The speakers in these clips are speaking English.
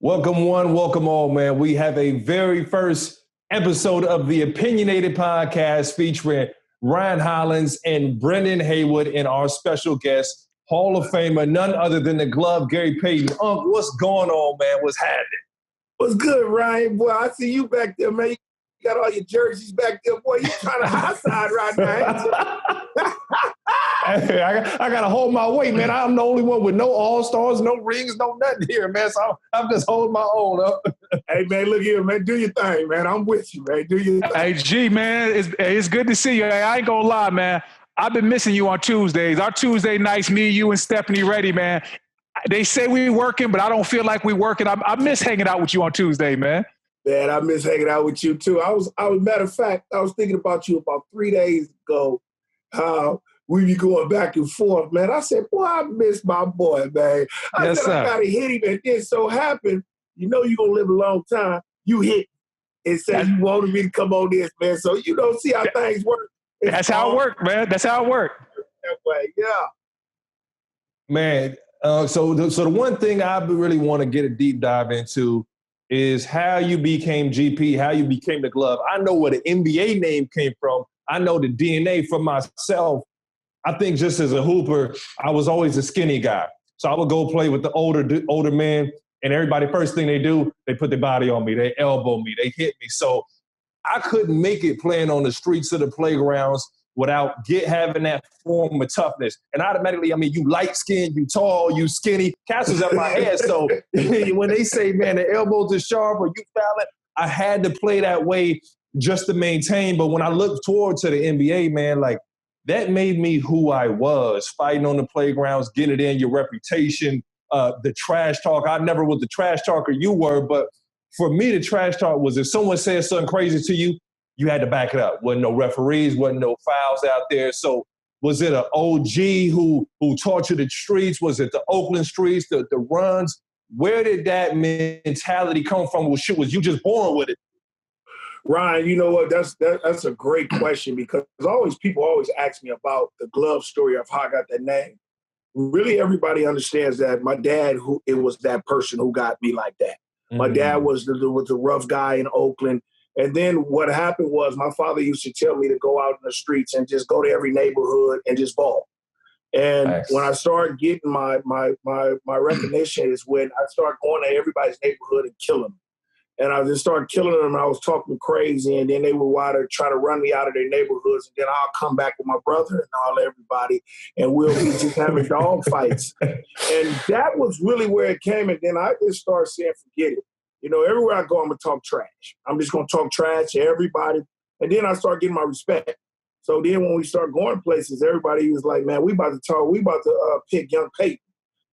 Welcome one, welcome all, man. We have a very first episode of the Opinionated Podcast featuring Ryan Hollins and Brendan Haywood and our special guest, Hall of Famer, none other than the glove, Gary Payton. What's going on, man? What's happening? What's good, Ryan? Boy, I see you back there, man. You got all your jerseys back there. Boy, you trying to high side right now. Hey, I got to hold my weight, man. I'm the only one with no all-stars, no rings, no nothing here, man. So I'm just holding my own up. Hey, man, look here, man. Do your thing, man. I'm with you, man. Do your thing. Hey, G, man, it's good to see you. Hey, I ain't going to lie, man. I've been missing you on Tuesdays. Our Tuesday nights, me, you, and Stephanie Reddy, man. They say we working, but I don't feel like we working. I miss hanging out with you on Tuesday, man. Man, I miss hanging out with you, too. Matter of fact, I was thinking about you about 3 days ago, how we be going back and forth, man. I said, boy, I miss my boy, man. I got to hit him, and it so happened, you know you're going to live a long time. You hit and said you wanted me to come on this, man. So you don't see how things work. That's how it worked, man. That's how it worked. That way, yeah. Man, so the one thing I really want to get a deep dive into is how you became GP, how you became the glove. I know where the NBA name came from. I know the DNA for myself. I think just as a hooper, I was always a skinny guy. So I would go play with the older men, and everybody, first thing they do, they put their body on me. They elbow me. They hit me. So I couldn't make it playing on the streets of the playgrounds without having that form of toughness. And automatically, I mean, you light-skinned, you tall, you skinny. Castle's at my head. So when they say, man, the elbows are sharp or you foul it, I had to play that way just to maintain. But when I look toward to the NBA, man, like, that made me who I was, fighting on the playgrounds, getting it in, your reputation, the trash talk. I never was the trash talker you were, but for me, the trash talk was if someone said something crazy to you, you had to back it up. Wasn't no referees, wasn't no fouls out there. So was it an OG who taught you the streets? Was it the Oakland streets, the runs? Where did that mentality come from? Was you just born with it? Ryan, you know what? That's a great question because people always ask me about the glove story of how I got that name. Really, everybody understands that my dad, it was that person who got me like that. Mm-hmm. My dad was the rough guy in Oakland. And then what happened was my father used to tell me to go out in the streets and just go to every neighborhood and just ball. And nice. When I started getting my recognition is when I started going to everybody's neighborhood and killing them. And I just started killing them, and I was talking crazy, and then they were trying to run me out of their neighborhoods, and then I'll come back with my brother and all everybody, and we'll be just having dog fights. And that was really where it came, and then I just started saying, forget it. You know, everywhere I go, I'm going to talk trash. I'm just going to talk trash to everybody, and then I start getting my respect. So then when we start going places, everybody was like, man, we about to pick Young Payton.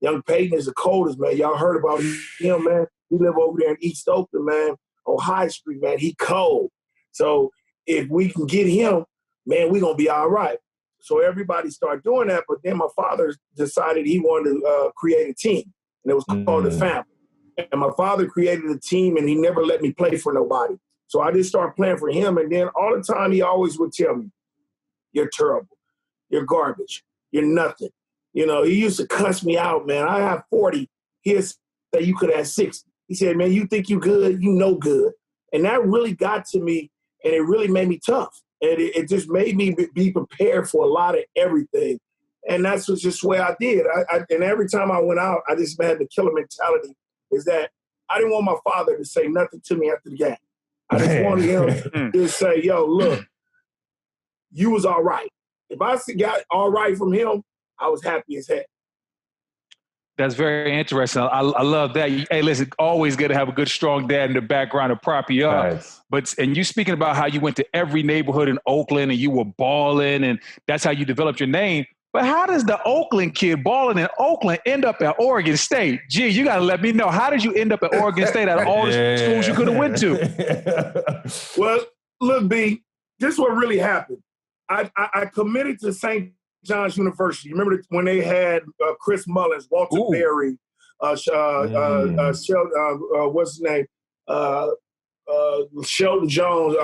Young Payton is the coldest, man. Y'all heard about him, man. He live over there in East Oakland, man, on High Street, man. He cold. So if we can get him, man, we're going to be all right. So everybody started doing that, but then my father decided he wanted to create a team, and it was called The Family. And my father created a team, and he never let me play for nobody. So I just started playing for him, and then all the time he always would tell me, you're terrible. You're garbage. You're nothing. You know, he used to cuss me out, man. I have 40. He'd say you could have 60. He said, man, you think you good, you know good. And that really got to me, and it really made me tough. And it just made me be prepared for a lot of everything. And that's just the way I did. And every time I went out, I just had the killer mentality is that I didn't want my father to say nothing to me after the game. I just wanted him to say, yo, look, you was all right. If I got all right from him, I was happy as heck. That's very interesting. I love that. Hey, listen, always good to have a good, strong dad in the background to prop you up. Nice. And you speaking about how you went to every neighborhood in Oakland and you were balling and that's how you developed your name. But how does the Oakland kid balling in Oakland end up at Oregon State? Gee, you got to let me know. How did you end up at Oregon State out of all the schools you could have went to? Well, look, B, this is what really happened. I committed to St. John's University. Remember when they had Chris Mullins, Walter Berry, what's his name? Sheldon Jones,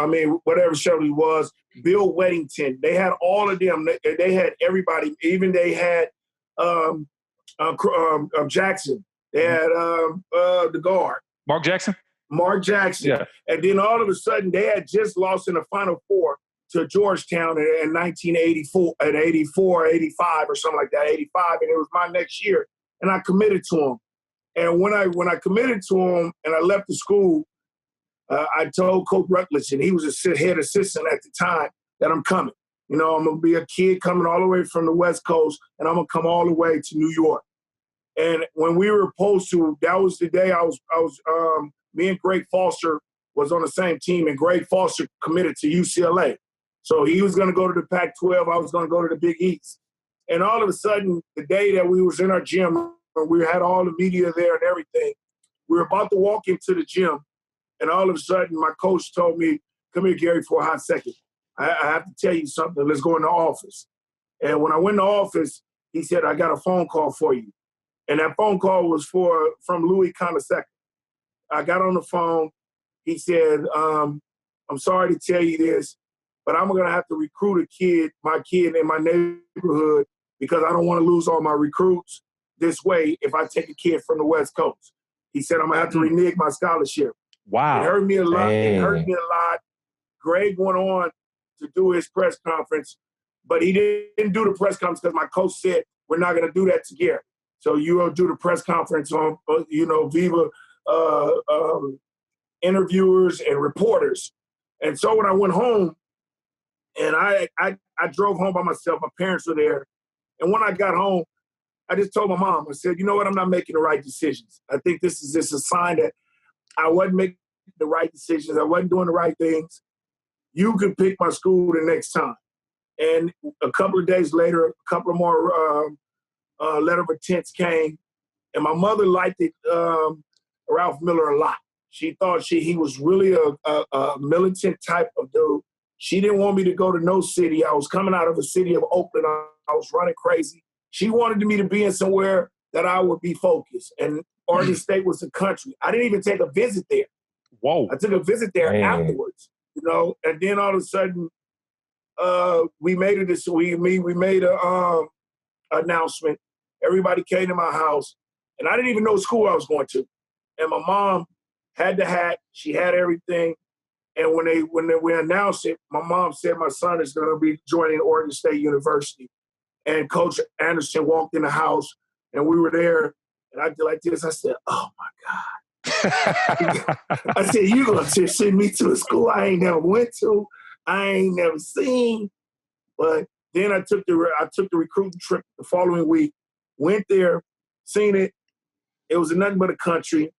whatever Sheldon was, Bill Weddington. They had all of them. They had everybody. Even they had Jackson. They had the guard. Mark Jackson? Mark Jackson. Yeah. And then all of a sudden, they had just lost in the Final Four to Georgetown in 1984, at 84, 85 or something like that, 85, and it was my next year. And I committed to him. And when I committed to him and I left the school, I told Coach Rutledge, and he was a head assistant at the time, that I'm coming. I'm going to be a kid coming all the way from the West Coast, and I'm going to come all the way to New York. And when we were supposed to, that was the day I was me and Greg Foster was on the same team, and Greg Foster committed to UCLA. So he was going to go to the Pac-12. I was going to go to the Big East. And all of a sudden, the day that we was in our gym, we had all the media there and everything, we were about to walk into the gym, and all of a sudden, my coach told me, "Come here, Gary, for a hot second. I have to tell you something. Let's go in the office." And when I went in the office, he said, "I got a phone call for you." And that phone call was from Louis Conaseca. I got on the phone. He said, "I'm sorry to tell you this, but I'm going to have to recruit my kid in my neighborhood, because I don't want to lose all my recruits this way if I take a kid from the West Coast." He said, "I'm going to have to renege my scholarship." Wow. It hurt me a lot. Greg went on to do his press conference, but he didn't do the press conference because my coach said, "We're not going to do that together. So you will do the press conference on, Viva interviewers and reporters." And so when I went home, and I drove home by myself, my parents were there. And when I got home, I just told my mom, I said, "You know what? I'm not making the right decisions. I think this is just a sign that I wasn't making the right decisions. I wasn't doing the right things. You can pick my school the next time." And a couple of days later, a couple of more letter of intents came. And my mother liked it, Ralph Miller, a lot. She thought he was really a militant type of dude. She didn't want me to go to no city. I was coming out of the city of Oakland. I was running crazy. She wanted me to be in somewhere that I would be focused. And Oregon State was the country. I didn't even take a visit there. Whoa. I took a visit there afterwards, and then all of a sudden we made a announcement. Everybody came to my house, and I didn't even know what school I was going to. And my mom had the hat. She had everything. And when we announced it, my mom said my son is going to be joining Oregon State University. And Coach Anderson walked in the house, and we were there. And I did like this. I said, "Oh, my God." I said, "You going to send me to a school I ain't never went to, I ain't never seen." But then I took the recruiting trip the following week, went there, seen it. It was nothing but a country.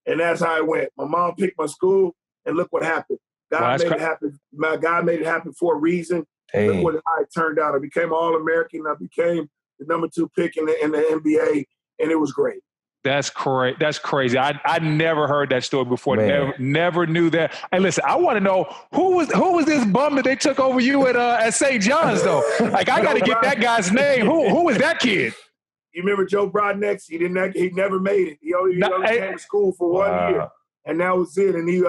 And that's how it went. My mom picked my school, and look what happened. God made it happen. God made it happen for a reason. Look how it turned out. I became All-American. I became the number 2 pick in the NBA, and it was great. That's crazy. I never heard that story before. Man. Never knew that. Hey, listen, I want to know who was this bum that they took over you at St. John's though? Like, I got to get that guy's name. Who was that kid? You remember Joe Brodnex? He never made it. He only came to school for 1 year, and that was it. And he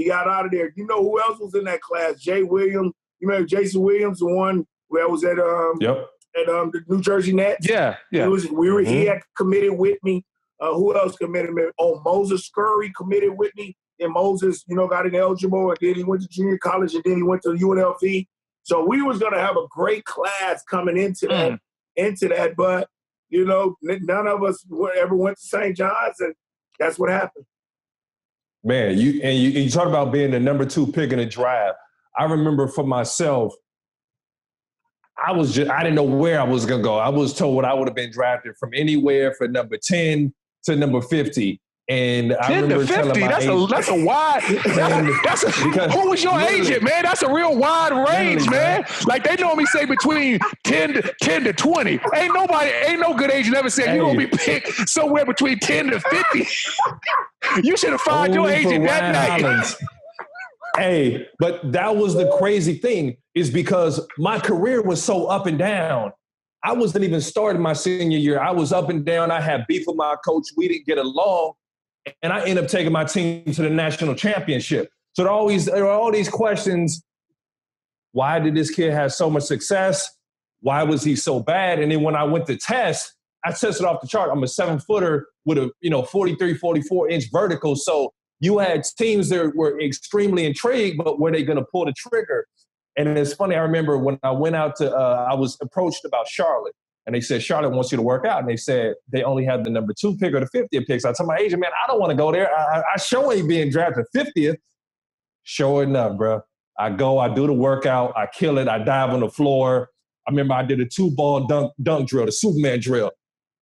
got out of there. You know who else was in that class? Jay Williams. You remember Jason Williams, the one who was at the New Jersey Nets? Yeah. He had committed with me. Who else committed with me? Oh, Moses Scurry committed with me. And Moses, got ineligible, and then he went to junior college, and then he went to UNLV. So we was going to have a great class coming into that, but, none of us ever went to St. John's, and that's what happened. Man, you talk about being the number 2 pick in the draft. I remember for myself, I didn't know where I was going to go. I was told I would have been drafted from anywhere from number 10 to number 50. And I 10 remember to 50, that's a wide, who was your agent, man? That's a real wide range, man. Like, they normally say between 10 to 20. Ain't no good agent ever said you're going to be picked somewhere between 10 to 50. You should have fired your agent that night. Hey, but that was the crazy thing, is because my career was so up and down. I wasn't even starting my senior year. I was up and down. I had beef with my coach. We didn't get along. And I ended up taking my team to the national championship. So there are all these questions. Why did this kid have so much success? Why was he so bad? And then when I went to test, I tested off the chart. I'm a 7-footer with a 43, 44-inch vertical. So you had teams that were extremely intrigued, but were they going to pull the trigger? And it's funny, I remember when I went out to, I was approached about Charlotte, and they said, Charlotte wants you to work out. And they said they only had the number 2 pick or the 50th pick. So I told my agent, man, I don't want to go there. I sure ain't being drafted 50th. Sure enough, bro. I go, I do the workout, I kill it, I dive on the floor. I remember I did a 2-ball dunk drill, the Superman drill.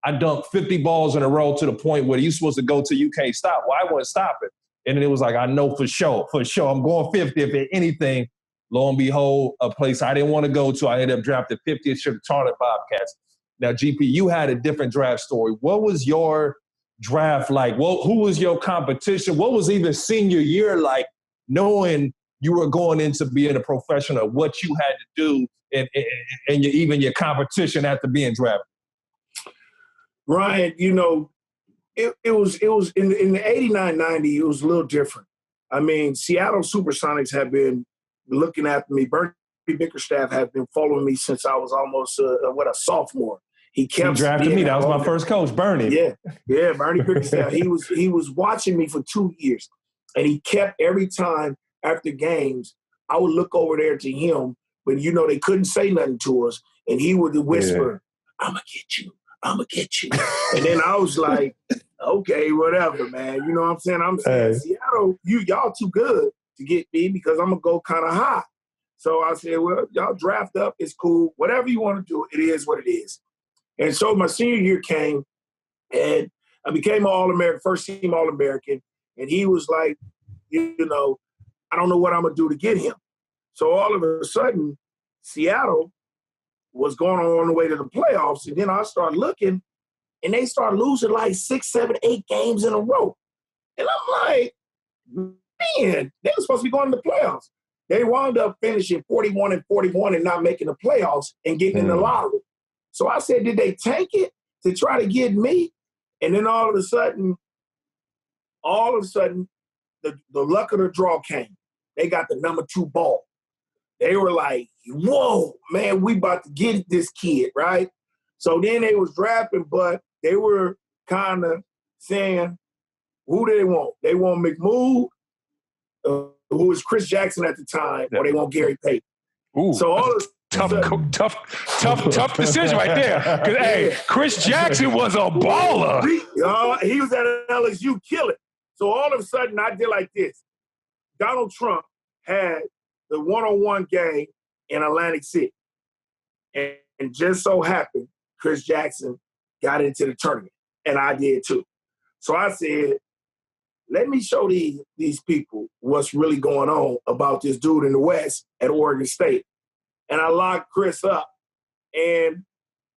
I dunked 50 balls in a row to the point where you're supposed to go till you can't stop. Well, I wasn't stopping. And then it was like, I know for sure, I'm going 50th if anything. Lo and behold, a place I didn't want to go to, I ended up drafted 50th, should have Charlotte Bobcats. Now, GP, you had a different draft story. What was your draft like? Who was your competition? What was even senior year like, knowing you were going into being a professional, what you had to do and even your competition after being drafted? Ryan, it was in the 89-90, it was a little different. I mean, Seattle Supersonics have been looking after me. Bernie Bickerstaff has been following me since I was almost a sophomore. He drafted me. That was my first coach, Bernie. Yeah, Bernie Bickerstaff. He was watching me for 2 years, and he kept every time after games, I would look over there to him, but they couldn't say nothing to us, and he would whisper, "I'm gonna get you. I'm gonna get you." And then I was like, "Okay, whatever, man." You know what I'm saying? I'm saying, Seattle, y'all too good to get me because I'm gonna go kind of high. So I said, well, y'all draft up, it's cool. Whatever you want to do, it is what it is. And so my senior year came, and I became an All-American, first team All-American. And he was like, I don't know what I'm gonna do to get him. So all of a sudden, Seattle was going on the way to the playoffs. And then I started looking, and they started losing like 6, 7, 8 games in a row. And I'm like, man, they were supposed to be going to the playoffs. They wound up finishing 41-41 and not making the playoffs and getting in the lottery. So I said, did they tank it to try to get me? And then all of a sudden, the luck of the draw came. They got the number 2 ball. They were like, whoa, man, we about to get this kid, right? So then they was drafting, but they were kind of saying, who do they want? They want McMood, who was Chris Jackson at the time, or they want Gary Payton. Ooh, so all of tough decision right there. Because hey, Chris Jackson was a baller. He was at LSU killing. So all of a sudden, I did like this. Donald Trump had the one-on-one game in Atlantic City, and just so happened Chris Jackson got into the tournament, and I did too. So I said, let me show these people what's really going on about this dude in the West at Oregon State. And I locked Chris up, and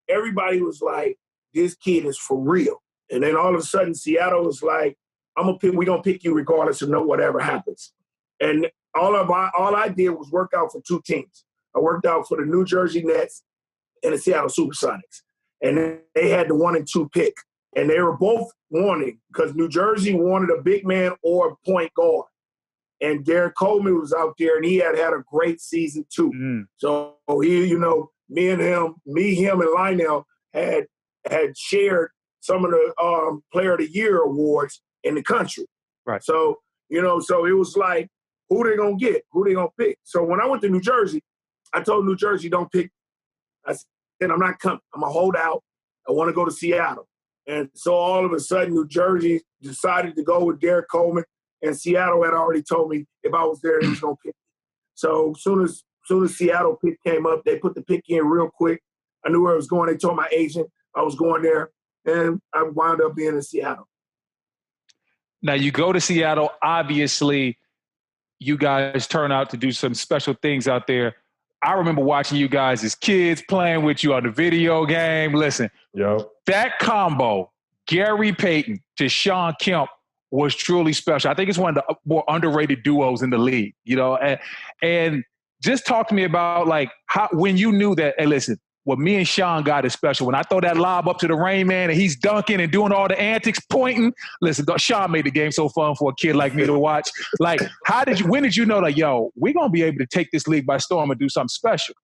everybody was like, this kid is for real. And then all of a sudden, Seattle was like, we're going to pick you regardless of whatever happens. And all I did was work out for 2 teams. I worked out for the New Jersey Nets and the Seattle Supersonics. And they had the 1 and 2 pick. And they were both wanting, because New Jersey wanted a big man or a point guard. And Derek Coleman was out there, and he had a great season too. So he, me, him, and Lionel had shared some of the Player of the Year awards in the country. Right. So so it was like, who they gonna get? Who they gonna pick? So when I went to New Jersey, I told New Jersey, don't pick. I said, I'm not coming. I'm gonna hold out. I want to go to Seattle. And so all of a sudden, New Jersey decided to go with Derek Coleman, and Seattle had already told me if I was there, he was going to pick me. So as soon as Seattle pick came up, they put the pick in real quick. I knew where I was going. They told my agent I was going there, and I wound up being in Seattle. Now, you go to Seattle. Obviously, you guys turn out to do some special things out there. I remember watching you guys as kids, playing with you on the video game. Listen, that combo, Gary Payton to Sean Kemp, was truly special. I think it's one of the more underrated duos in the league, and just talk to me about when you knew that, hey, listen, what me and Sean got is special. When I throw that lob up to the Rain Man and he's dunking and doing all the antics, pointing, listen, Sean made the game so fun for a kid like me to watch. When did you know we're going to be able to take this league by storm and do something special?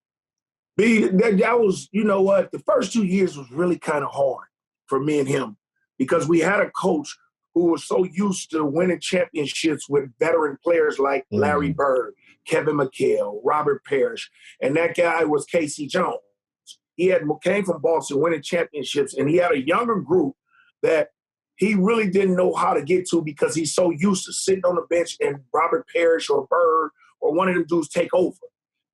That was, the first 2 years was really kind of hard. for me and him because we had a coach who was so used to winning championships with veteran players like Larry Bird, Kevin McHale, Robert Parrish, and that guy was Casey Jones. He came from Boston winning championships, and he had a younger group that he really didn't know how to get to because he's so used to sitting on the bench and Robert Parrish or Bird or one of them dudes take over.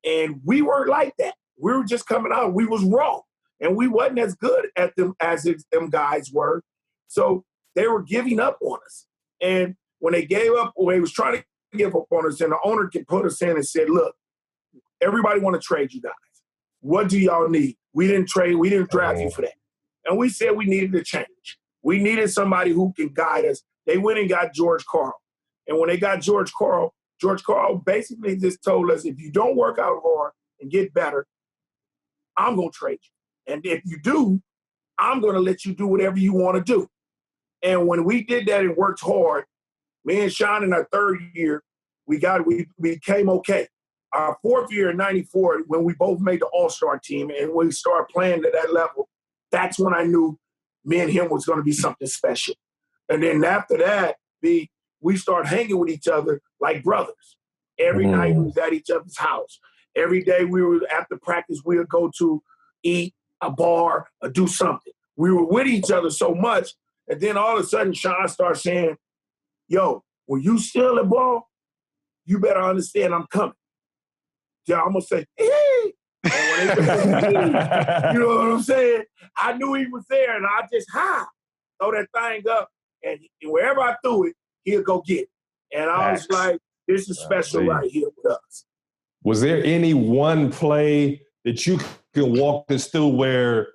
And we weren't like that. We were just coming out. We was raw, and we wasn't as good at them as them guys were. So they were giving up on us. And when they gave up, when they was trying to give up on us, and the owner put us in and said, look, everybody want to trade you guys. What do y'all need? We didn't trade. We didn't draft you for that. And we said we needed a change. We needed somebody who can guide us. They went and got George Karl. And when they got George Karl basically just told us, if you don't work out hard and get better, I'm going to trade you. And if you do, I'm going to let you do whatever you want to do. And when we did that and worked hard, me and Sean in our third year, we became okay. Our fourth year in 94, when we both made the All-Star team and we started playing to that level, that's when I knew me and him was going to be something special. And then after that, we started hanging with each other like brothers. Every night we was at each other's house. Every day we were after practice, we would go to eat, a bar, or do something. We were with each other so much, and then all of a sudden Sean started saying, yo, when you steal the ball, you better understand I'm coming. Yeah, I'm going to say, hey. And when they say, hey, you know what I'm saying? I knew he was there, and I just throw that thing up, and wherever I threw it, he'll go get it. And I was like, this is special right here with us. Was there any one play that you can walk us through where,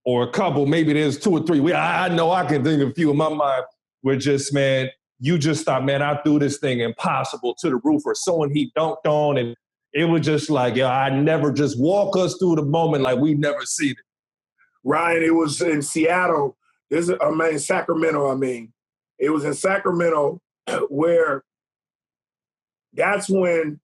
or a couple, maybe there's two or three, I know I can think of a few in my mind, where just, man, you just thought, man, I threw this thing impossible to the roof, or someone he dunked on, and it was just like, I never just walk us through the moment like we never seen it. Ryan, it was in Seattle. Sacramento, It was in Sacramento where that's when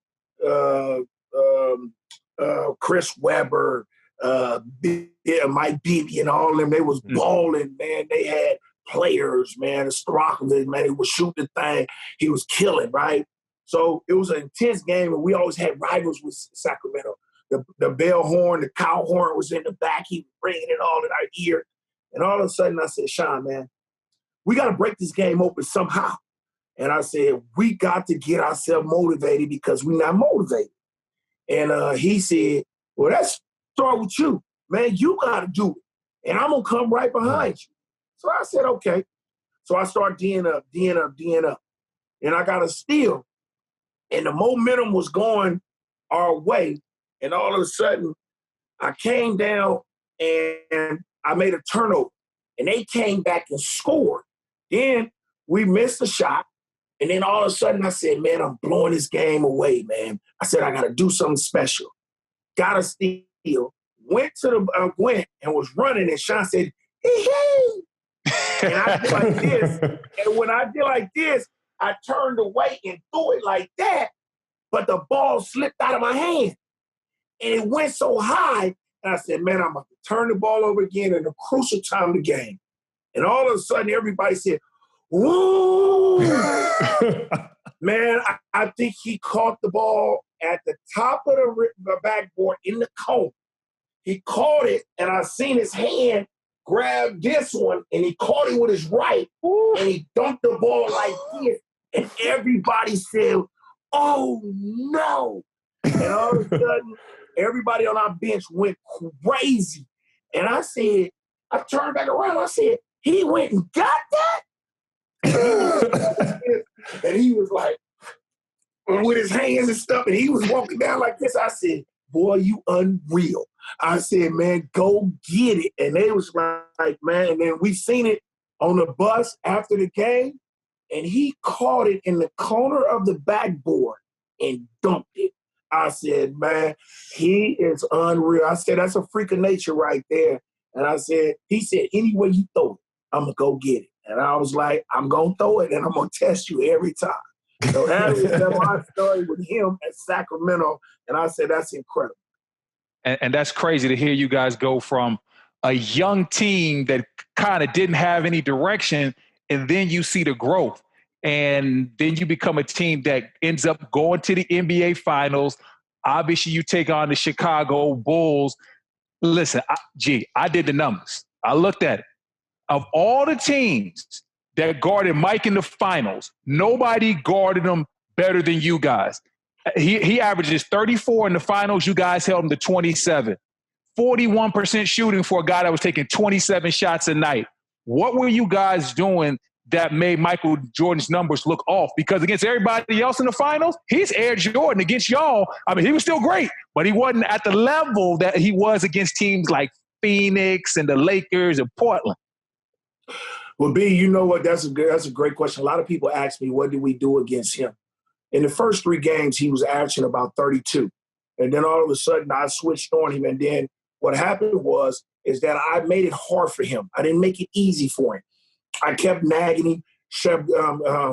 Chris Webber, Mike Beebe and all of them, they was balling, man. They had players, man. Strachman, man, he was shooting the thing. He was killing, right? So it was an intense game, and we always had rivals with Sacramento. The bell horn, the cow horn was in the back. He was bringing it all in our ear. And all of a sudden I said, Sean, man, we got to break this game open somehow. And I said, we got to get ourselves motivated because we're not motivated. And he said, well, let's start with you. Man, you got to do it. And I'm going to come right behind you. So I said, okay. So I started D'ing up. And I got a steal. And the momentum was going our way. And all of a sudden, I came down and I made a turnover. And they came back and scored. Then we missed a shot. And then all of a sudden I said, man, I'm blowing this game away, man. I said, I got to do something special. Got a steal. Went to the Gwent and was running. And Sean said, hey. And I did like this. And when I did like this, I turned away and threw it like that. But the ball slipped out of my hand. And it went so high. And I said, man, I'm going to turn the ball over again in a crucial time of the game. And all of a sudden, everybody said, woo! Man, I think he caught the ball at the top of the backboard in the cone. He caught it, and I seen his hand grab this one, and he caught it with his right, and he dunked the ball like this. And everybody said, oh, no. And all of a sudden, everybody on our bench went crazy. And I said, I turned back around. I said, he went and got that? And he was like, with his hands and stuff, and he was walking down like this. I said, boy, you unreal. I said, man, go get it. And they was like, man, and then we seen it on the bus after the game, and he caught it in the corner of the backboard and dunked it. I said, man, he is unreal. I said, that's a freak of nature right there. And I said, he said, any way you throw it, I'm going to go get it. And I was like, I'm going to throw it, and I'm going to test you every time. So that was my story with him at Sacramento. And I said, that's incredible. And that's crazy to hear you guys go from a young team that kind of didn't have any direction, and then you see the growth. And then you become a team that ends up going to the NBA Finals. Obviously, you take on the Chicago Bulls. Listen, I did the numbers. I looked at it. Of all the teams that guarded Mike in the finals, nobody guarded him better than you guys. He averages 34 in the finals. You guys held him to 27. 41% shooting for a guy that was taking 27 shots a night. What were you guys doing that made Michael Jordan's numbers look off? Because against everybody else in the finals, he's Air Jordan. Against y'all, I mean, he was still great, but he wasn't at the level that he was against teams like Phoenix and the Lakers and Portland. Well, B, you know what? That's a great question. A lot of people ask me, what did we do against him? In the first 3 games, he was averaging about 32. And then all of a sudden, I switched on him. And then what happened is that I made it hard for him. I didn't make it easy for him. I kept nagging him,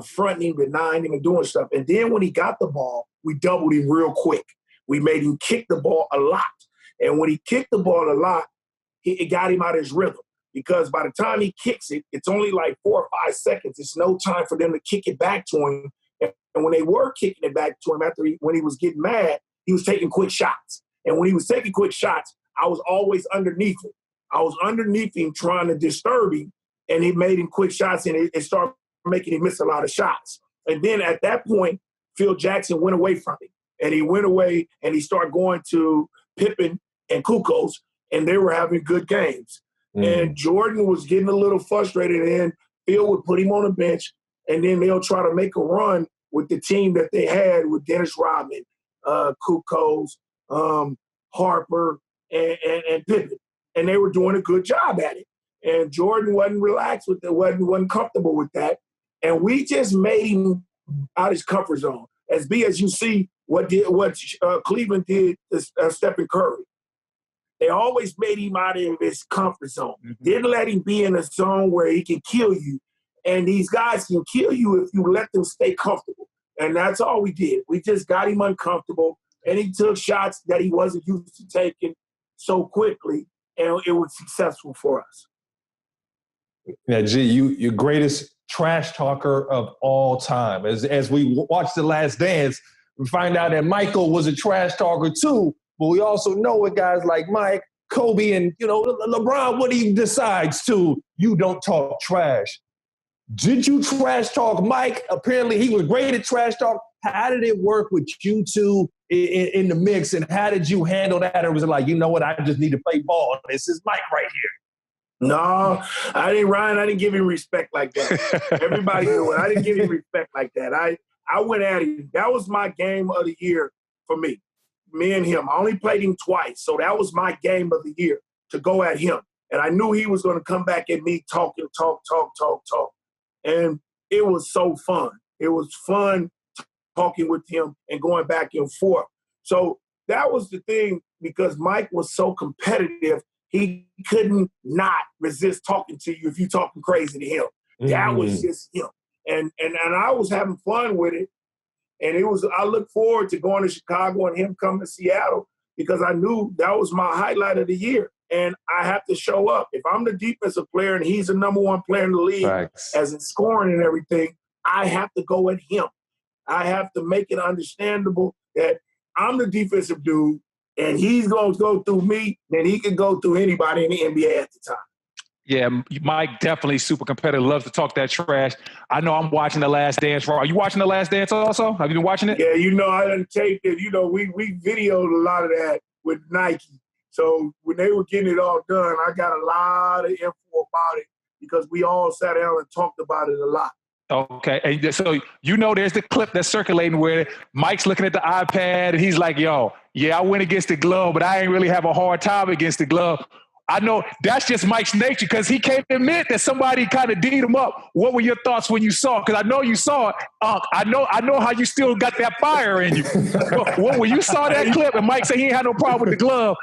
fronting him, denying him, and doing stuff. And then when he got the ball, we doubled him real quick. We made him kick the ball a lot. And when he kicked the ball a lot, it got him out of his rhythm. Because by the time he kicks it, it's only like 4 or 5 seconds. It's no time for them to kick it back to him. And when they were kicking it back to him when he was getting mad, he was taking quick shots. And when he was taking quick shots, I was always underneath him. I was underneath him trying to disturb him, and he made him quick shots, and it started making him miss a lot of shots. And then at that point, Phil Jackson went away from him. And he went away, and he started going to Pippen and Kukoc, and they were having good games. And Jordan was getting a little frustrated, and Phil would put him on the bench, and then they'll try to make a run with the team that they had with Dennis Rodman, Kukoc, Harper, and Pippen. And they were doing a good job at it. And Jordan wasn't relaxed with it, wasn't comfortable with that. And we just made him out of his comfort zone. As you see what Cleveland did to Stephen Curry. They always made him out of his comfort zone. Didn't let him be in a zone where he can kill you. And these guys can kill you if you let them stay comfortable. And that's all we did. We just got him uncomfortable, and he took shots that he wasn't used to taking so quickly, and it was successful for us. Yeah, G, your greatest trash talker of all time. As we watch The Last Dance, we find out that Michael was a trash talker too. But we also know with guys like Mike, Kobe, and LeBron, what he decides to, you don't talk trash. Did you trash talk Mike? Apparently he was great at trash talk. How did it work with you two in the mix, and how did you handle that? Or was it like, you know what, I just need to play ball. This is Mike right here. No, I didn't give him respect like that. Everybody knew it. I didn't give him respect like that. I went at him. That was my game of the year for me. Me and him. I only played him twice, so that was my game of the year, to go at him. And I knew he was going to come back at me talking, talk. And it was so fun. It was fun talking with him and going back and forth. So that was the thing, because Mike was so competitive, he couldn't not resist talking to you if you talking crazy to him. That was just him. And I was having fun with it. And I look forward to going to Chicago and him coming to Seattle, because I knew that was my highlight of the year. And I have to show up. If I'm the defensive player and he's the number 1 player in the league, as in scoring and everything, I have to go at him. I have to make it understandable that I'm the defensive dude and he's going to go through me, then he can go through anybody in the NBA at the time. Yeah, Mike definitely super competitive. Loves to talk that trash. I know I'm watching The Last Dance. Are you watching The Last Dance also? Have you been watching it? Yeah, I done taped it. We videoed a lot of that with Nike. So when they were getting it all done, I got a lot of info about it, because we all sat down and talked about it a lot. Okay. And so, there's the clip that's circulating where Mike's looking at the iPad and he's like, yo, yeah, I went against the glove, but I ain't really have a hard time against the glove. I know that's just Mike's nature, because he can't admit that somebody kind of D'd him up. What were your thoughts when you saw it? Because I know you saw it. I know how you still got that fire in you. When you saw that clip and Mike said he ain't had no problem with the glove,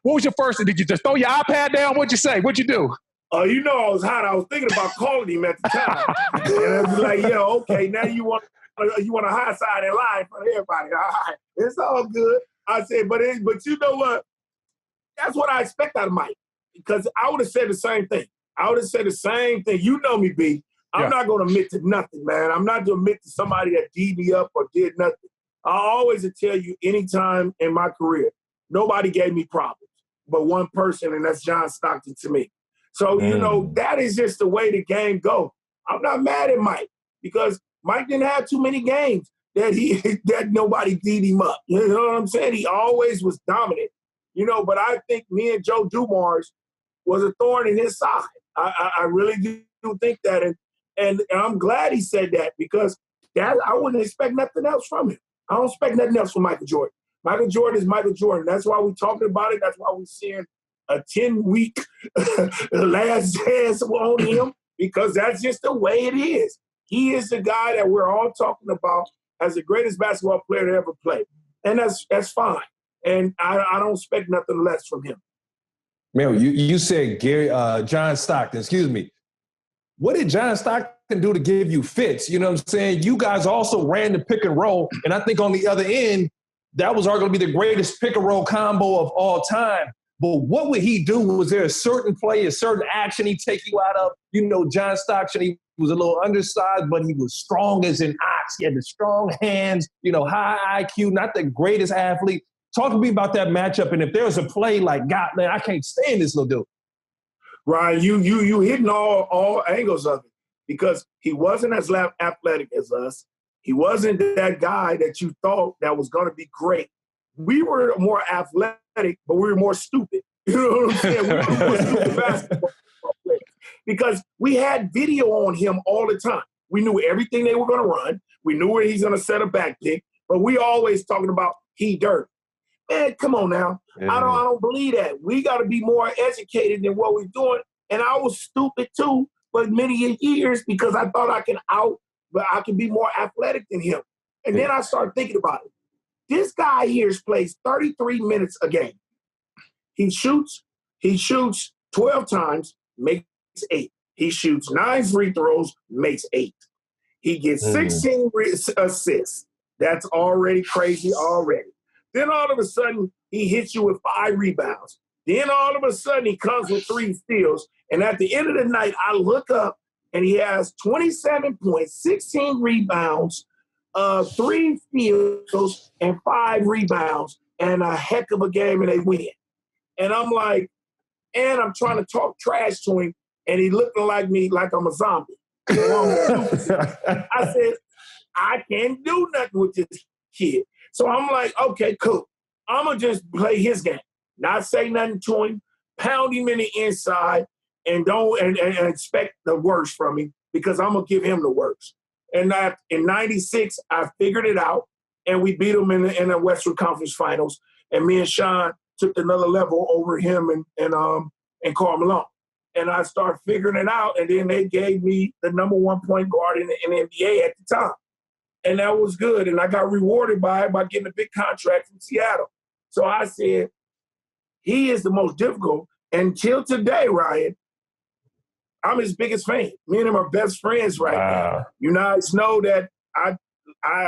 what was your first thing? Did you just throw your iPad down? What'd you say? What'd you do? I was hot. I was thinking about calling him at the time. And I was like, okay, now you want a high side in line for everybody. All right, it's all good. I said, but you know what? That's what I expect out of Mike. because I would have said the same thing. I would have said the same thing. You know me, B. I'm not going to admit to nothing, man. I'm not going to admit to somebody that D'd me up or did nothing. I always tell you anytime in my career, nobody gave me problems but one person, and that's John Stockton to me. So, you know, that is just the way the game goes. I'm not mad at Mike because Mike didn't have too many games that nobody D'd him up. You know what I'm saying? He always was dominant, you know, but I think me and Joe Dumars was a thorn in his side. I really do think that. And I'm glad he said that because that I wouldn't expect nothing else from him. I don't expect nothing else from Michael Jordan. Michael Jordan is Michael Jordan. That's why we're talking about it. That's why we're seeing a 10-week last dance on him, because that's just the way it is. He is the guy that we're all talking about as the greatest basketball player to ever play. And that's fine. And I don't expect nothing less from him. Man, you said John Stockton, excuse me. What did John Stockton do to give you fits? You know what I'm saying? You guys also ran the pick and roll. And I think on the other end, that was arguably the greatest pick and roll combo of all time. But what would he do? Was there a certain play, a certain action he'd take you out of? You know, John Stockton, he was a little undersized, but he was strong as an ox. He had the strong hands, you know, high IQ, not the greatest athlete. Talk to me about that matchup. And if there was a play like, God, man, I can't stand this little dude. Ryan, you hitting all angles of it because he wasn't as athletic as us. He wasn't that guy that you thought that was going to be great. We were more athletic, but we were more stupid. You know what I'm saying? We were more stupid basketball players because we had video on him all the time. We knew everything they were going to run. We knew where he's going to set a back pick, but we always talking about he dirt. Man, come on now. Yeah. I don't believe that. We got to be more educated than what we're doing. And I was stupid too for many years because I thought I can be more athletic than him. And then I started thinking about it. This guy here plays 33 minutes a game. He shoots 12 times, makes 8. He shoots 9 free throws, makes 8. He gets 16 assists. That's already crazy already. Then all of a sudden, he hits you with 5 rebounds. Then all of a sudden, he comes with 3 steals. And at the end of the night, I look up, and he has 27 points, 16 rebounds, 3 steals, and 5 rebounds, and a heck of a game, and they win. And I'm like, and I'm trying to talk trash to him, and he looking like me like I'm a zombie. I said, I can't do nothing with this kid. So I'm like, okay, cool. I'm going to just play his game, not say nothing to him, pound him in the inside, and don't and expect the worst from him because I'm going to give him the worst. And in 96, I figured it out, and we beat him in the Western Conference Finals. And me and Sean took another level over him and Karl Malone. And I started figuring it out, and then they gave me the number 1 point guard in the NBA at the time. And that was good. And I got rewarded by getting a big contract from Seattle. So I said, he is the most difficult. Until today, Ryan, I'm his biggest fan. Me and him are best friends right now. You guys know that I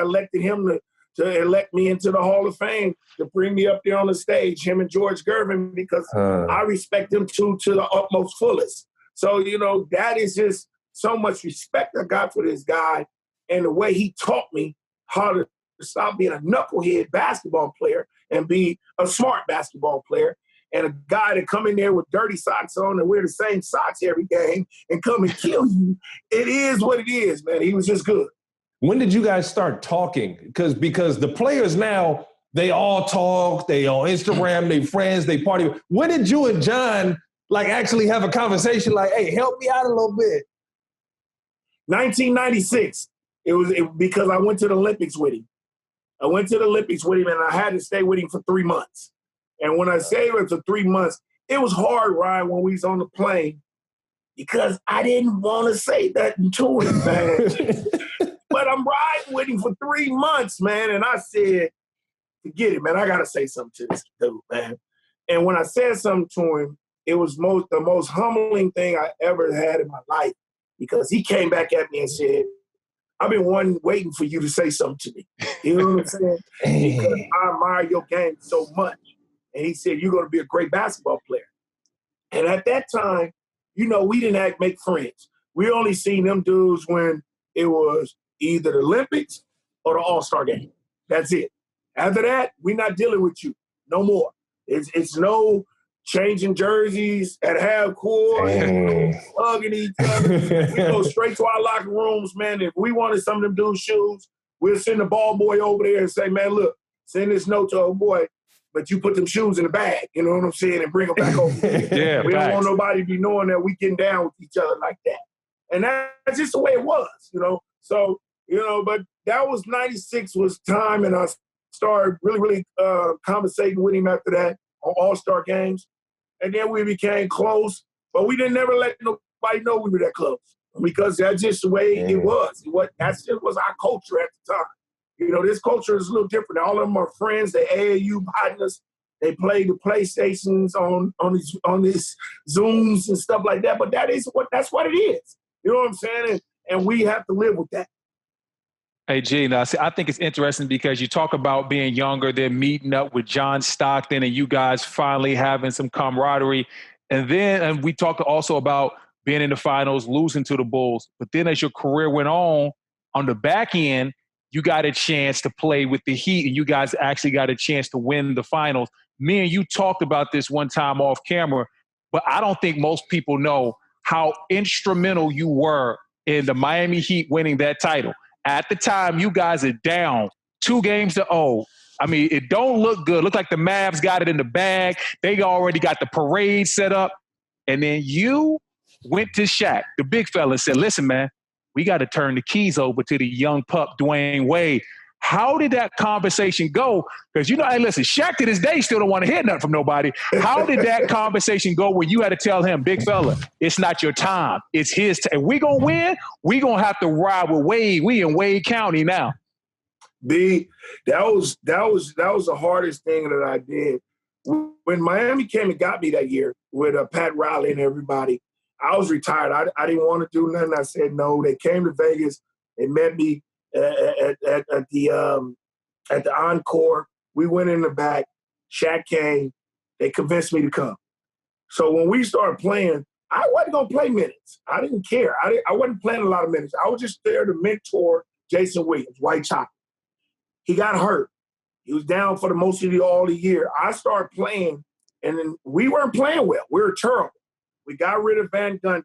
elected him to elect me into the Hall of Fame, to bring me up there on the stage, him and George Gervin, because I respect him to the utmost fullest. So, you know, that is just so much respect I got for this guy. And the way he taught me how to stop being a knucklehead basketball player and be a smart basketball player, and a guy that come in there with dirty socks on and wear the same socks every game and come and kill you. It is what it is, man. He was just good. When did you guys start talking? Because the players now, they all talk, they on Instagram, they friends, they party. When did you and John actually have a conversation like, hey, help me out a little bit? 1996. It was because I went to the Olympics with him. I went to the Olympics with him, and I had to stay with him for 3 months. And when I stayed with him for 3 months, it was hard, Ryan, when we was on the plane, because I didn't want to say nothing to him, man. But I'm riding with him for 3 months, man, and I said, forget it, man. I got to say something to this dude, man. And when I said something to him, it was the most humbling thing I ever had in my life, because he came back at me and said, I've been waiting for you to say something to me. You know what I'm saying? Because I admire your game so much. And he said, you're going to be a great basketball player. And at that time, we didn't make friends. We only seen them dudes when it was either the Olympics or the All-Star game. That's it. After that, we're not dealing with you no more. It's no changing jerseys at half court, hugging each other. We go straight to our locker rooms, man. If we wanted some of them dudes' shoes, we'll send the ball boy over there and say, man, look, send this note to old boy, but you put them shoes in the bag, you know what I'm saying, and bring them back over. Yeah, we don't want nobody to be knowing that we getting down with each other like that. And that's just the way it was, So, but that was 96 was time, and I started really, really conversating with him after that on All-Star games. And then we became close, but we didn't never let nobody know we were that close because that's just the way it was. That just was our culture at the time. This culture is a little different. All of them are friends. They AAU partners. They play the PlayStations on these Zooms and stuff like that. But that's what it is. You know what I'm saying? And we have to live with that. Hey, G, now, see, I think it's interesting because you talk about being younger, then meeting up with John Stockton and you guys finally having some camaraderie. And we talked also about being in the finals, losing to the Bulls. But then as your career went on the back end, you got a chance to play with the Heat and you guys actually got a chance to win the finals. Me and you talked about this one time off camera, but I don't think most people know how instrumental you were in the Miami Heat winning that title. At the time, you guys are down 2-0. I mean, it don't look good. Look like the Mavs got it in the bag. They already got the parade set up. And then you went to Shaq, the big fella, and said, listen, man, we got to turn the keys over to the young pup, Dwayne Wade. How did that conversation go? Because, hey, listen, Shaq to this day still don't want to hear nothing from nobody. How did that conversation go where you had to tell him, big fella, it's not your time. It's his time. If we going to win, we going to have to ride with Wade. We in Wade County now. That was the hardest thing that I did. When Miami came and got me that year with Pat Riley and everybody, I was retired. I didn't want to do nothing. I said no. They came to Vegas. They met me at the Encore. We went in the back. Shaq came. They convinced me to come. So when we started playing, I wasn't going to play minutes. I didn't care. I wasn't playing a lot of minutes. I was just there to mentor Jason Williams, White Chocolate. He got hurt. He was down for most of all the year. I started playing, and then we weren't playing well. We were terrible. We got rid of Van Gundy.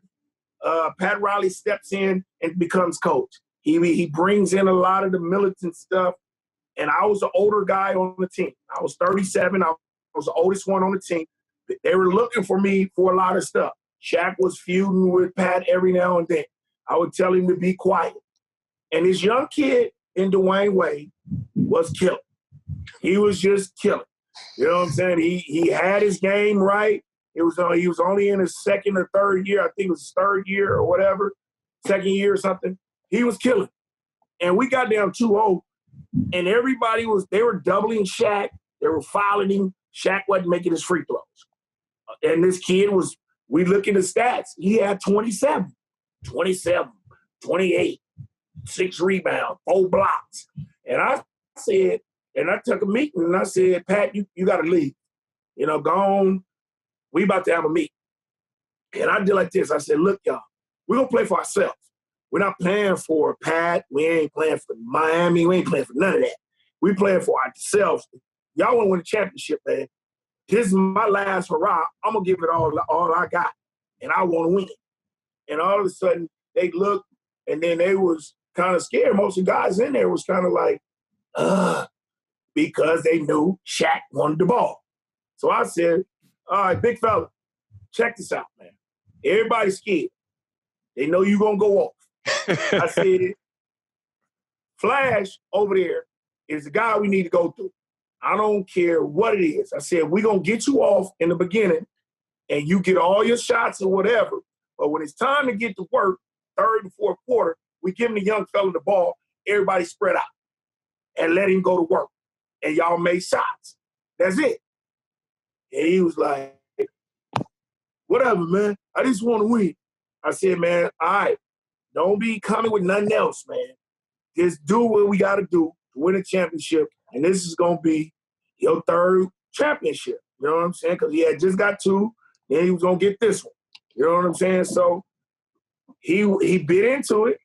Pat Riley steps in and becomes coach. He brings in a lot of the militant stuff, and I was the older guy on the team. I was 37. I was the oldest one on the team. They were looking for me for a lot of stuff. Shaq was feuding with Pat every now and then. I would tell him to be quiet. And this young kid in Dwayne Wade was killing. He was just killing. You know what I'm saying? He had his game right. He was only in his second or third year. I think it was his third year or whatever, second year or something. He was killing. And we got down 2-0, and they were doubling Shaq. They were fouling him. Shaq wasn't making his free throws. And this kid we look at the stats. He had 27, 28, 6 rebounds, 4 blocks. And I said, and I took a meeting, and I said, Pat, you got to leave. Go on. We about to have a meeting. And I did like this. I said, look, y'all, we're going to play for ourselves. We're not playing for Pat. We ain't playing for Miami. We ain't playing for none of that. We playing for ourselves. Y'all want to win a championship, man. This is my last hurrah. I'm going to give it all I got, and I want to win it. And all of a sudden, they looked, and then they was kind of scared. Most of the guys in there was kind of like, because they knew Shaq wanted the ball. So I said, all right, big fella, check this out, man. Everybody's scared. They know you're going to go off. I said, Flash over there is the guy we need to go through. I don't care what it is. I said, we're going to get you off in the beginning, and you get all your shots or whatever. But when it's time to get to work, third and fourth quarter, we giving the young fella the ball, everybody spread out, and let him go to work. And y'all make shots. That's it. And he was like, whatever, man. I just want to win. I said, man, all right, don't be coming with nothing else, man. Just do what we got to do to win a championship. And this is going to be your third championship. You know what I'm saying? Because he had just got 2. then he was gonna get this one. You know what I'm saying? So he bit into it,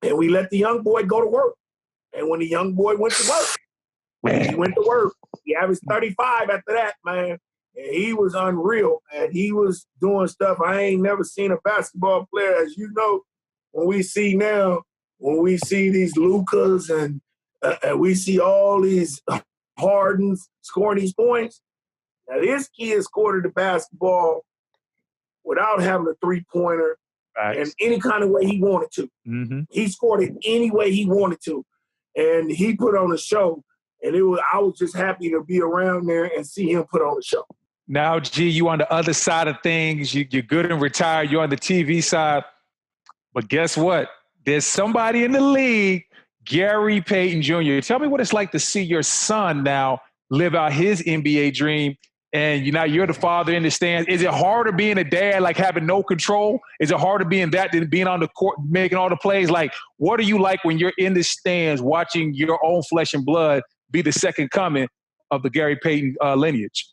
and we let the young boy go to work. And when the young boy went to work, he went to work. He averaged 35 after that, man. And he was unreal, and he was doing stuff I ain't never seen a basketball player, as you know. When we see these Lucas and we see all these Hardens scoring these points, now this kid scored the basketball without having a three-pointer in any kind of way he wanted to. Mm-hmm. He scored it any way he wanted to, and he put on a show. And I was just happy to be around there and see him put on a show. Now, G, you on the other side of things. You're good and retired. You're on the TV side. But guess what? There's somebody in the league, Gary Payton Jr. Tell me what it's like to see your son now live out his NBA dream. And you're the father in the stands. Is it harder being a dad, like having no control? Is it harder being that than being on the court, making all the plays? Like, what are you like when you're in the stands watching your own flesh and blood be the second coming of the Gary Payton lineage?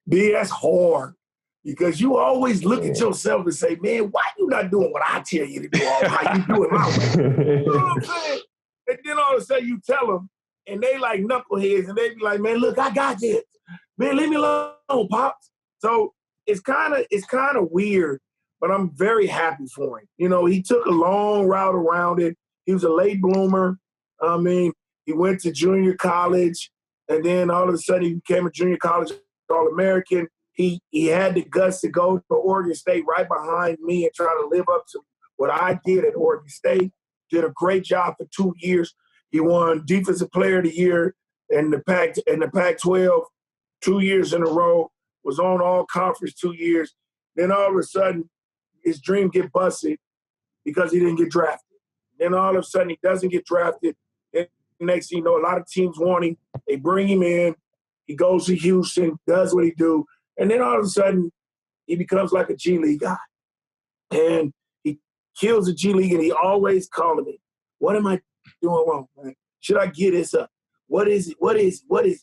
B, that's hard because you always look at yourself and say, man, why you not doing what I tell you to do or how you do it my way? You know what I'm saying? And then all of a sudden you tell them, and they like knuckleheads, and they be like, man, look, I got this. Man, leave me alone, Pops. So it's kind of weird, but I'm very happy for him. He took a long route around it. He was a late bloomer. I mean, he went to junior college, and then all of a sudden he became a junior college All-American. He had the guts to go to Oregon State right behind me and try to live up to what I did at Oregon State. Did a great job for 2 years. He won Defensive Player of the Year in the Pac-12 2 years in a row. Was on All Conference 2 years. Then all of a sudden his dream get busted because he didn't get drafted. Then all of a sudden he doesn't get drafted. Next thing you know, a lot of teams want him. They bring him in. He goes to Houston, does what he do. And then all of a sudden, he becomes like a G League guy. And he kills the G League, and he always calling me, what am I doing wrong, man? Should I get this up? What is it? What is it?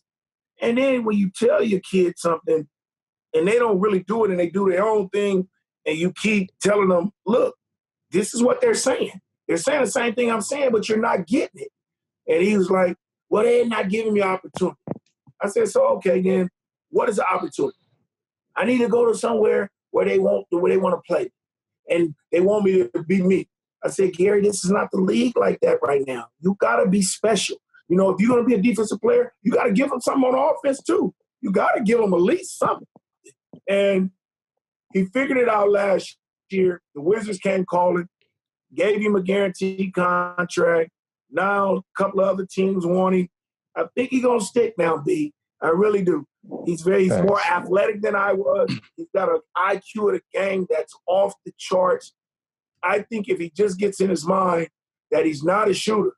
And then when you tell your kid something, and they don't really do it, and they do their own thing, and you keep telling them, look, this is what they're saying. They're saying the same thing I'm saying, but you're not getting it. And he was like, well, they're not giving me opportunity. I said, so, okay, then what is the opportunity? I need to go to somewhere where they want to play. And they want me to be me. I said, Gary, this is not the league like that right now. You got to be special. If you're going to be a defensive player, you got to give them something on offense too. You got to give them at least something. And he figured it out last year. The Wizards came calling, gave him a guaranteed contract. Now a couple of other teams want him. I think he's going to stick now, B. I really do. He's more athletic than I was. He's got an IQ of the game that's off the charts. I think if he just gets in his mind that he's not a shooter,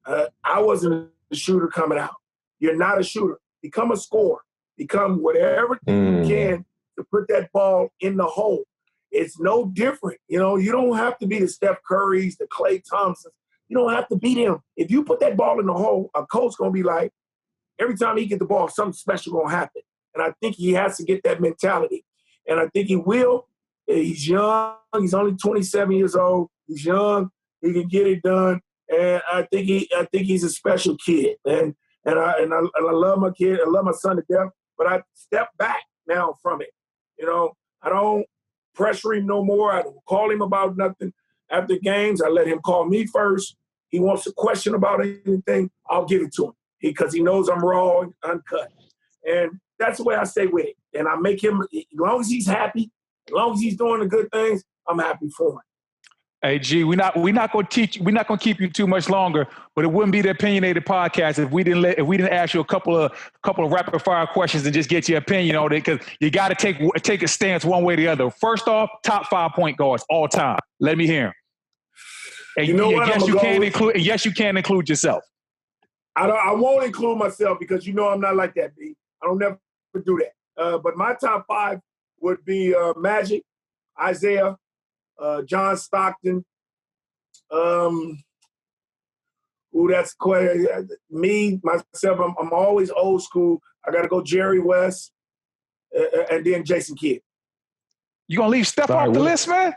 I wasn't a shooter coming out. You're not a shooter. Become a scorer. Become whatever you can to put that ball in the hole. It's no different. You don't have to be the Steph Currys, the Klay Thompsons. You don't have to beat him. If you put that ball in the hole, a coach going to be like, every time he get the ball, something special going to happen. And I think he has to get that mentality. And I think he will. He's young. He's only 27 years old. He's young. He can get it done. And I think he's a special kid. And I love my kid. I love my son to death. But I step back now from it. I don't pressure him no more. I don't call him about nothing. After games, I let him call me first. He wants a question about anything, I'll give it to him because he knows I'm raw and uncut. And that's the way I stay with it. And I make him, as long as he's happy, as long as he's doing the good things, I'm happy for him. Hey, G, we're not going to teach. We're not going to keep you too much longer. But it wouldn't be the Opinionated Podcast if we didn't ask you a couple of rapid fire questions and just get your opinion on it, because you got to take a stance one way or the other. First off, top 5 point guards all time. Let me hear them. And yes, you can include yourself. I won't include myself because I'm not like that, B. I don't never do that. But my top 5 would be Magic, Isaiah, John Stockton. That's quite me, myself. I'm always old school. I got to go Jerry West and then Jason Kidd. You gonna leave Steph off the list, man?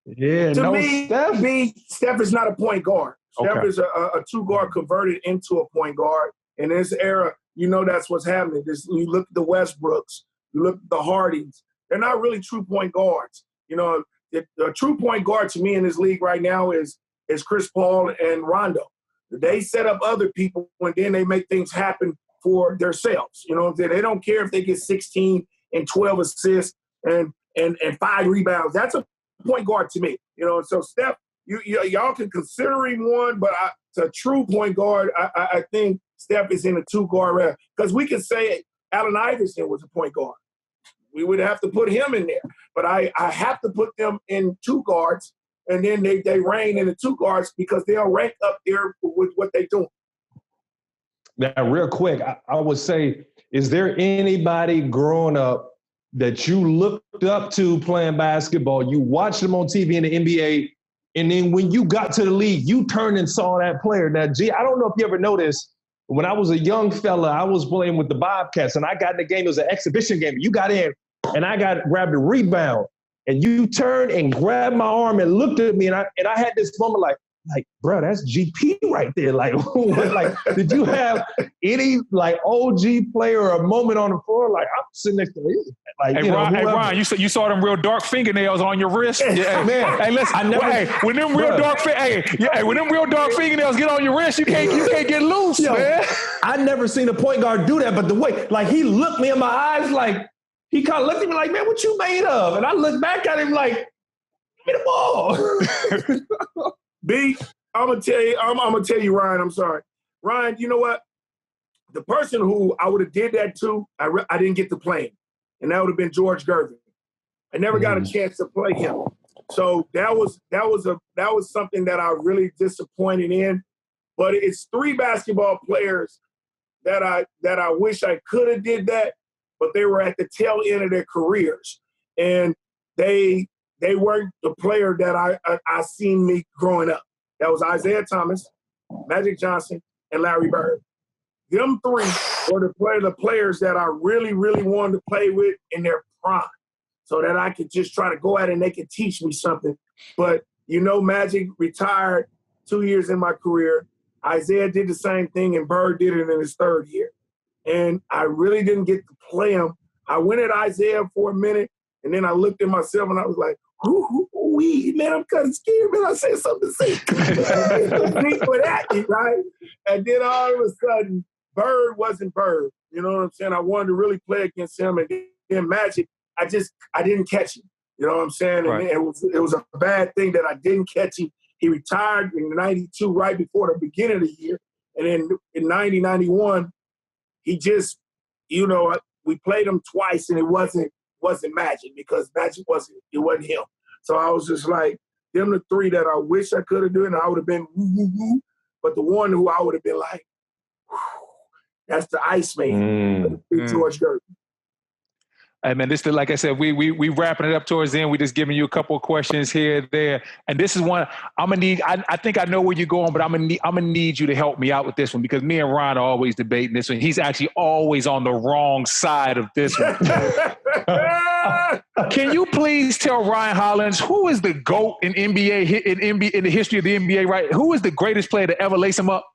Yeah, to me, Steph is not a point guard. Steph is a two-guard converted into a point guard. In this era, that's what's happening. You look at the Westbrooks, you look at the Hardings. They're not really true point guards. The true point guard to me in this league right now is Chris Paul and Rondo. They set up other people and then they make things happen for themselves. They don't care if they get 16 and 12 assists and 5 rebounds. That's a point guard to me. So Steph, y'all can consider him one, but a true point guard, I think Steph is in a two-guard round. Because we could say Allen Iverson was a point guard. We would have to put him in there. But I have to put them in two guards, and then they reign in the two guards because they'll rank up there with what they do. Now, real quick, I would say, is there anybody growing up that you looked up to playing basketball, you watched them on TV in the NBA, and then when you got to the league, you turned and saw that player? Now, I don't know if you ever noticed, when I was a young fella, I was playing with the Bobcats, and I got in the game. It was an exhibition game. You got in, and I grabbed a rebound, and you turned and grabbed my arm and looked at me, and I had this moment like, bro, that's GP right there. Like, did you have any OG player or a moment on the floor? Like, I'm sitting next to you. Ryan, you saw them real dark fingernails on your wrist. Yeah, man. Hey, listen. When them real dark fingernails get on your wrist, you can't get loose, man. I never seen a point guard do that, but the way, he looked me in my eyes, he kind of looked at me like, man, what you made of? And I looked back at him like, give me the ball. B, I'm gonna tell you, Ryan. I'm sorry, Ryan. You know what? The person who I would have did that to, I didn't get to play him, and that would have been George Gervin. I never got a chance to play him, so that was something that I really disappointed in. But it's 3 basketball players that I wish I could have did that, but they were at the tail end of their careers, and they weren't the player that I seen me growing up. That was Isaiah Thomas, Magic Johnson, and Larry Bird. Them 3 were the players that I really, really wanted to play with in their prime, so that I could just try to go at it and they could teach me something. But, Magic retired 2 years in my career. Isaiah did the same thing, and Bird did it in his 3rd year. And I really didn't get to play him. I went at Isaiah for a minute, and then I looked at myself, and I was like, man, I'm kind of scared, man. I said something to say. For that, right? And then all of a sudden, Bird wasn't Bird. You know what I'm saying? I wanted to really play against him, and then Magic, I didn't catch him. You know what I'm saying? Right. And it was a bad thing that I didn't catch him. He retired in '92, right before the beginning of the year. And then in '90, '91, he just, we played him twice, and it wasn't Magic, because Magic wasn't him. So I was just like, them the 3 that I wish I could have done, and I would have been woo. But the one who I would have been like, that's the Iceman, George Gervin. Hey man, like I said, we wrapping it up towards the end. We just giving you a couple of questions here, there, and this is one I'm gonna need. I think I know where you're going, but I'm gonna need you to help me out with this one, because me and Ron are always debating this one. He's actually always on the wrong side of this one. Can you please tell Ryan Hollins who is the GOAT in NBA in the history of the NBA? Right? Who is the greatest player to ever lace him up?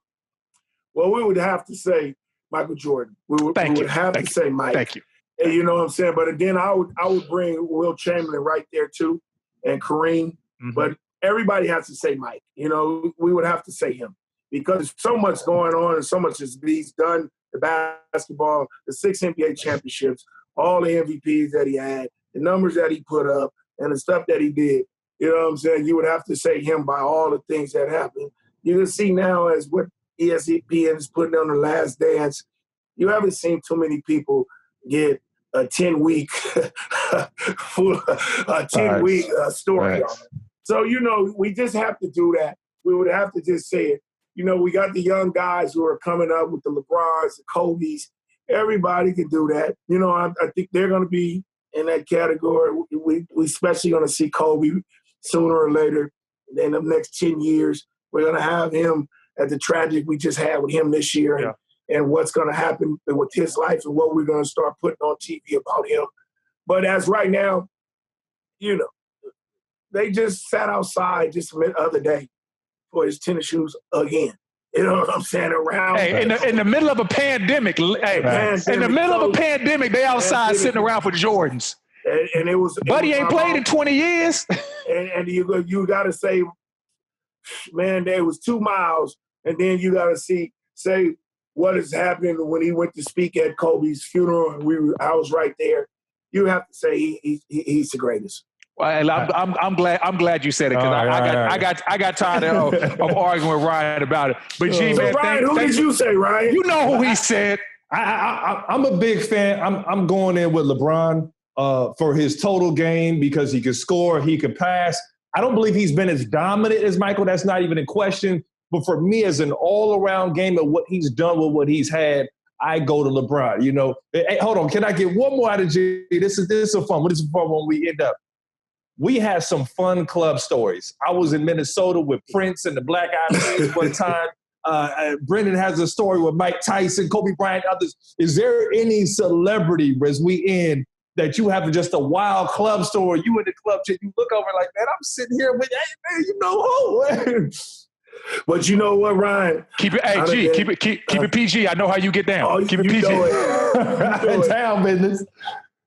Well, we would have to say Michael Jordan. We would have to say Mike. Thank you. And you know what I'm saying? But then I would bring Will Chamberlain right there too, and Kareem. Mm-hmm. But everybody has to say Mike. We would have to say him, because there's so much going on and so much he's done. The basketball, the 6 NBA championships, all the MVPs that he had, the numbers that he put up, and the stuff that he did. You know what I'm saying? You would have to say him by all the things that happened. You can see now as what ESPN is putting on The Last Dance, you haven't seen too many people get a 10-week story on it. So, we just have to do that. We would have to just say it. We got the young guys who are coming up with the LeBrons, the Kobes. Everybody can do that. I think they're going to be in that category. We especially going to see Kobe sooner or later. And then the next 10 years, we're going to have him at the tragic we just had with him this year. Yeah. And what's going to happen with his life and what we're going to start putting on TV about him. But as right now, you know, they just sat outside just the other day for his tennis shoes again. You know what I'm saying? Around. Hey, in the middle of a pandemic, in the middle of a pandemic, they outside sitting around for Jordans. And it was. Buddy ain't played in 20 years. And you got to say, man, there was 2 miles, and then you got to say what is happening when he went to speak at Kobe's funeral, and I was right there. You have to say he's the greatest. Well, I'm glad you said it, because I got tired of arguing with Ryan about it. But G, so man, Ryan, who did you say, Ryan? You know who he said. I'm a big fan. I'm going in with LeBron for his total game, because he could score, he could pass. I don't believe he's been as dominant as Michael. That's not even in question. But for me, as an all-around game of what he's done with what he's had, I go to LeBron. You know, hey, hold on. Can I get one more out of G? This is so fun. This is fun when we end up. We had some fun club stories. I was in Minnesota with Prince and the Black Eyed Peas one time. Brendan has a story with Mike Tyson, Kobe Bryant, others. Is there any celebrity, as we end, that you have just a wild club story? You in the club, you look over like, man, I'm sitting here with, hey, man, you know who? But you know what, Ryan? Keep it PG. I know how you get down. Keep it PG. Down business.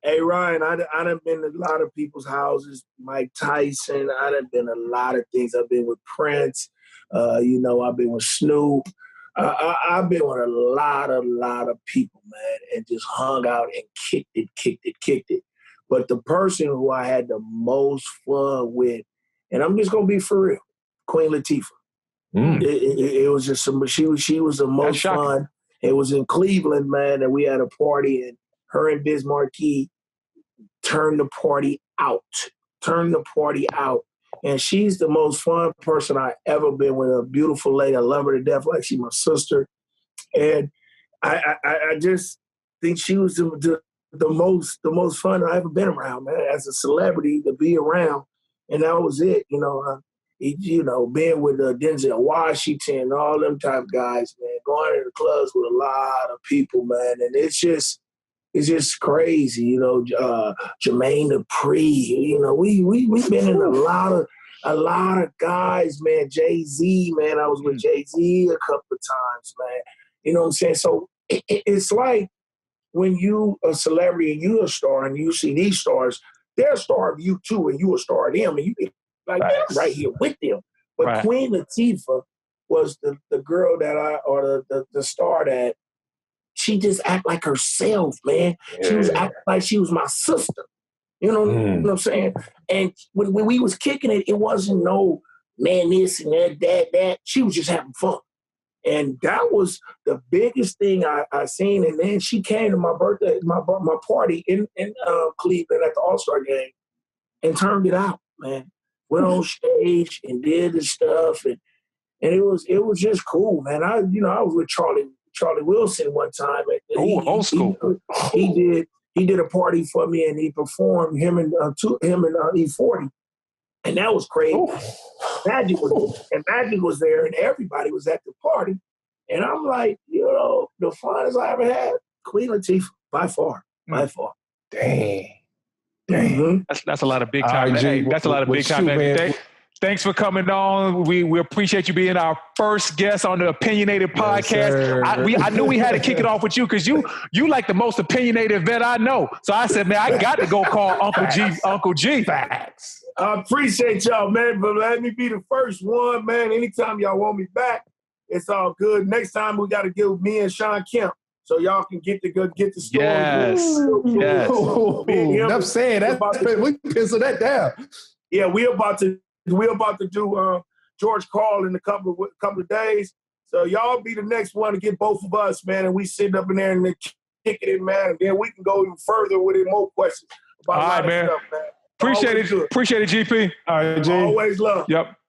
Hey, Ryan, I done been to a lot of people's houses. Mike Tyson. I done been a lot of things. I've been with Prince. I've been with Snoop. I've been with a lot of people, man, and just hung out and kicked it. But the person who I had the most fun with, and I'm just going to be for real, Queen Latifah. It was just she was the most fun. It was in Cleveland, man, and we had a party, and her and Biz Markie turned the party out. And she's the most fun person I ever been with. A beautiful lady. I love her to death, like she's my sister. And I just think she was the most fun I ever been around, man, as a celebrity to be around. And that was it, being with Denzel Washington, all them type of guys, man, going to the clubs with a lot of people, man. And it's just crazy, Jermaine Dupri, we've been in a lot of guys, man. Jay-Z, man, I was with Jay-Z a couple of times, man. You know what I'm saying? So it's like when you a celebrity and you a star and you see these stars, they're a star of you too, and you a star of them, and you be like, I'm right here with them. But right. Queen Latifah was the girl the star that she just act like herself, man. Yeah. She was acting like she was my sister. You know what I'm saying? And when we was kicking it, it wasn't no man this and that. She was just having fun. And that was the biggest thing I seen. And then she came to my birthday, my party in Cleveland at the All-Star game and turned it out, man. Went on stage and did the stuff. And it was just cool, man. I was with Charlie Wilson one time. Old school. He did a party for me, and he performed him and E40, and that was crazy. Ooh. Magic was there, and everybody was at the party, and I'm like, the funnest I ever had, Queen Latifah, by far. Dang. Mm-hmm. That's a lot of big time. That's a lot of big time. Thanks for coming on. We appreciate you being our first guest on the Opinionated Podcast. I knew we had to kick it off with you because you like the most opinionated vet I know. So I said, man, I got to go call Uncle G. Facts. I appreciate y'all, man, but let me be the first one, man. Anytime y'all want me back, it's all good. Next time we got to give me and Sean Kemp so y'all can get the story. Yes. Enough saying that. We pencil that down. Yeah, we're about to do George Carl in a couple of days. So y'all be the next one to get both of us, man. And we sitting up in there and kicking it, man. And then we can go even further with it, more questions about all right, man. Stuff, man. Appreciate it, GP. All right, G. Always love. Yep.